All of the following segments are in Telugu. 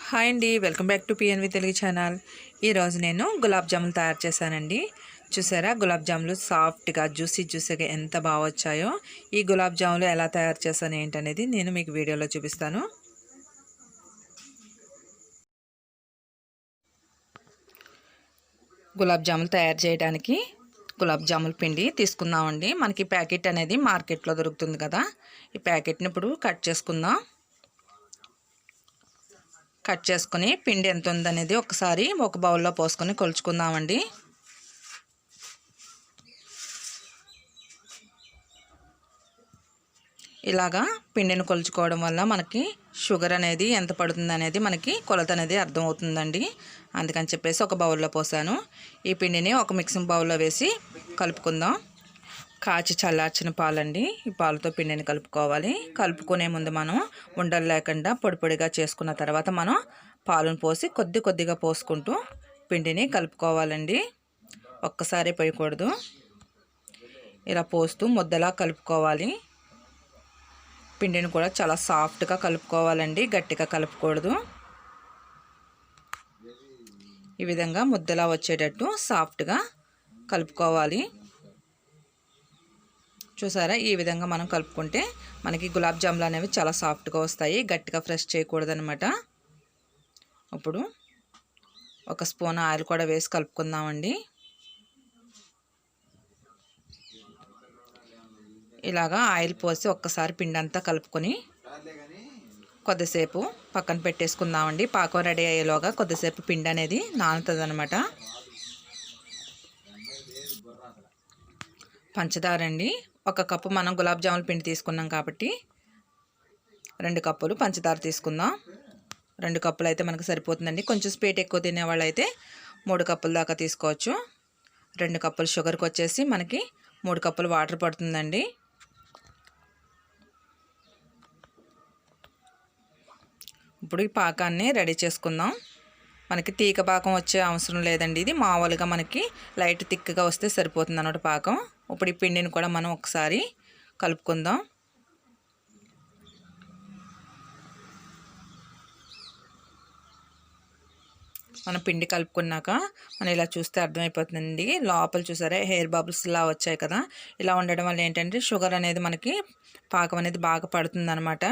హాయ్ అండి, welcome back to PNV Telugu channel. ఈరోజు నేను గులాబ్ జాములు తయారు చేశానండి. చూసారా, గులాబ్ జాములు సాఫ్ట్గా జ్యూసీగా ఎంత బాగా వచ్చాయో. ఈ గులాబ్ జాములు ఎలా తయారు చేశాను ఏంటనేది నేను మీకు వీడియోలో చూపిస్తాను. గులాబ్ జాములు తయారు చేయడానికి గులాబ్ జాముల పిండి తీసుకుందామండి. మనకి ప్యాకెట్ అనేది మార్కెట్లో దొరుకుతుంది కదా. ఈ ప్యాకెట్ని ఇప్పుడు కట్ చేసుకుందాం. కట్ చేసుకుని పిండి ఎంత ఉందనేది ఒకసారి ఒక బౌల్లో పోసుకొని కొలుచుకుందామండి. ఇలాగా పిండిని కొలుచుకోవడం వల్ల మనకి షుగర్ అనేది ఎంత పడుతుంది అనేది మనకి కొలత అనేది అర్థమవుతుందండి. అందుకని చెప్పేసి ఒక బౌల్లో పోసాను. ఈ పిండిని ఒక మిక్సింగ్ బౌల్లో వేసి కలుపుకుందాం. కాచి చల్లార్చిన పాలండి. ఈ పాలతో పిండిని కలుపుకోవాలి. కలుపుకునే ముందు మనం ఉండలు లేకుండా పొడిగా చేసుకున్న తర్వాత మనం పాలను పోసి కొద్దిగా పోసుకుంటూ పిండిని కలుపుకోవాలండి. ఒక్కసారి పోయకూడదు. ఇలా పోస్తూ ముద్దలా కలుపుకోవాలి. పిండిని కూడా చాలా సాఫ్ట్గా కలుపుకోవాలండి, గట్టిగా కలుపుకూడదు. ఈ విధంగా ముద్దలా వచ్చేటట్టు సాఫ్ట్గా కలుపుకోవాలి. చూసారా, ఈ విధంగా మనం కలుపుకుంటే మనకి గులాబ్ జాములు అనేవి చాలా సాఫ్ట్గా వస్తాయి. గట్టిగా ఫ్రెష్ చేయకూడదనమాట. ఇప్పుడు ఒక స్పూన్ ఆయిల్ కూడా వేసి కలుపుకుందామండి. ఇలాగా ఆయిల్ పోసి ఒక్కసారి పిండి అంతా కలుపుకొని కొద్దిసేపు పక్కన పెట్టేసుకుందామండి. పాకం రెడీ అయ్యేలోగా కొద్దిసేపు పిండి అనేది నానుతుంది అనమాట. పంచదార అండి. ఒక కప్పు మనం గులాబ్ జాముల పిండి తీసుకున్నాం కాబట్టి 2 కప్పులు పంచదార తీసుకుందాం. 2 కప్పులు అయితే మనకు సరిపోతుందండి. కొంచెం స్వీట్ ఎక్కువ తినేవాళ్ళు అయితే 3 కప్పుల దాకా తీసుకోవచ్చు. 2 కప్పులు షుగర్కి వచ్చేసి మనకి 3 కప్పులు వాటర్ పడుతుందండి. ఇప్పుడు ఈ పాకాన్ని రెడీ చేసుకుందాం. మనకి తీగ పాకం వచ్చే అవసరం లేదండి. ఇది మామూలుగా మనకి లైట్ థిక్గా వస్తే సరిపోతుంది అన్నమాట పాకం. ఇప్పుడు ఈ పిండిని కూడా మనం ఒకసారి కలుపుకుందాం. మనం పిండి కలుపుకున్నాక మనం ఇలా చూస్తే అర్థమైపోతుందండి. లోపల చూసారా హెయిర్ బబుల్స్లా వచ్చాయి కదా. ఇలా ఉండడం వల్ల ఏంటంటే షుగర్ అనేది మనకి పాకం అనేది బాగా పడుతుంది అనమాట.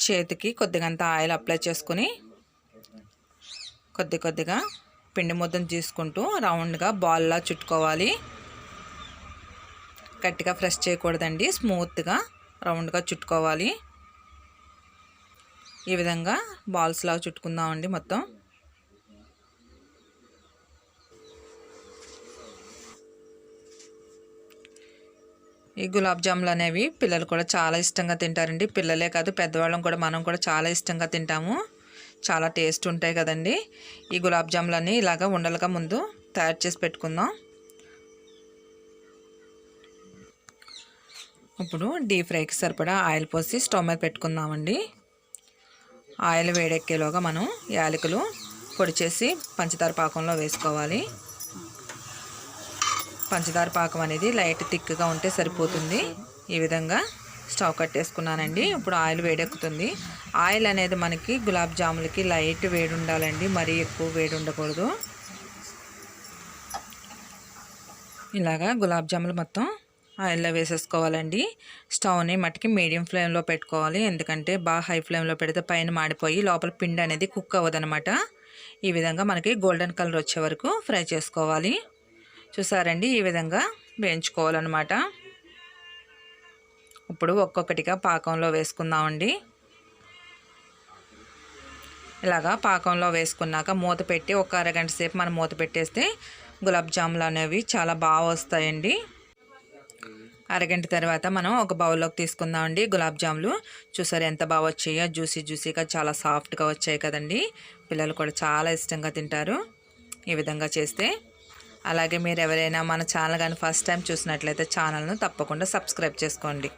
చేతికి కొద్దిగంత ఆయిల్ అప్లై చేసుకుని కొద్దిగా పిండి ముద్దను తీసుకుంటూ రౌండ్గా బాల్లా చుట్టుకోవాలి. గట్టిగా ప్రెస్ చేయకూడదండి, స్మూత్గా రౌండ్గా చుట్టుకోవాలి. ఈ విధంగా బాల్స్లా చుట్టుకుందామండి మొత్తం. ఈ గులాబ్ జాములు అనేవి పిల్లలు కూడా చాలా ఇష్టంగా తింటారండి. పిల్లలే కాదు, పెద్దవాళ్ళం కూడా మనం కూడా చాలా ఇష్టంగా తింటాము. చాలా టేస్ట్ ఉంటాయి కదండి. ఈ గులాబ్ జాములన్నీ ఇలాగా ఉండలుగా ముందు తయారు చేసి పెట్టుకుందాం. ఇప్పుడు డీప్ ఫ్రైకి సరిపడా ఆయిల్ పోసి స్టవ్ మీద పెట్టుకుందామండి. ఆయిల్ వేడెక్కేలోగా మనం యాలకులు పొడి చేసి పంచదార పాకంలో వేసుకోవాలి. పంచదార పాకం అనేది లైట్ థిక్గా ఉంటే సరిపోతుంది. ఈ విధంగా స్టవ్ కట్టేసుకున్నానండి. ఇప్పుడు ఆయిల్ వేడెక్కుతుంది. ఆయిల్ అనేది మనకి గులాబ్ జాములకి లైట్ వేడి ఉండాలండి, మరీ ఎక్కువ వేడి ఉండకూడదు. ఇలాగా గులాబ్ జాములు మొత్తం ఆయిల్లో వేసేసుకోవాలండి. స్టవ్ని మట్టికి మీడియం ఫ్లేమ్లో పెట్టుకోవాలి. ఎందుకంటే బాగా హై ఫ్లేమ్లో పెడితే పైన మాడిపోయి లోపల పిండి అనేది కుక్ అవ్వదనమాట. ఈ విధంగా మనకి గోల్డెన్ కలర్ వచ్చే వరకు ఫ్రై చేసుకోవాలి. చూసారండి, ఈ విధంగా వేయించుకోవాలన్నమాట. ఇప్పుడు ఒక్కొక్కటిగా పాకంలో వేసుకుందామండి. ఇలాగా పాకంలో వేసుకున్నాక మూత పెట్టి ఒక అరగంట సేపు మనం మూత పెట్టేస్తే గులాబ్ జాములు అనేవి చాలా బాగా వస్తాయండి. అరగంట తర్వాత మనం ఒక బౌల్లోకి తీసుకుందామండి. గులాబ్ జాములు చూసారు ఎంత బాగా వచ్చాయో, జ్యూసీగా చాలా సాఫ్ట్గా వచ్చాయి కదండి. పిల్లలు కూడా చాలా ఇష్టంగా తింటారు ఈ విధంగా చేస్తే. అలాగే మీరు ఎవరైనా మన ఛానల్ కానీ ఫస్ట్ టైం చూసినట్లయితే ఛానల్ను తప్పకుండా సబ్స్క్రైబ్ చేసుకోండి.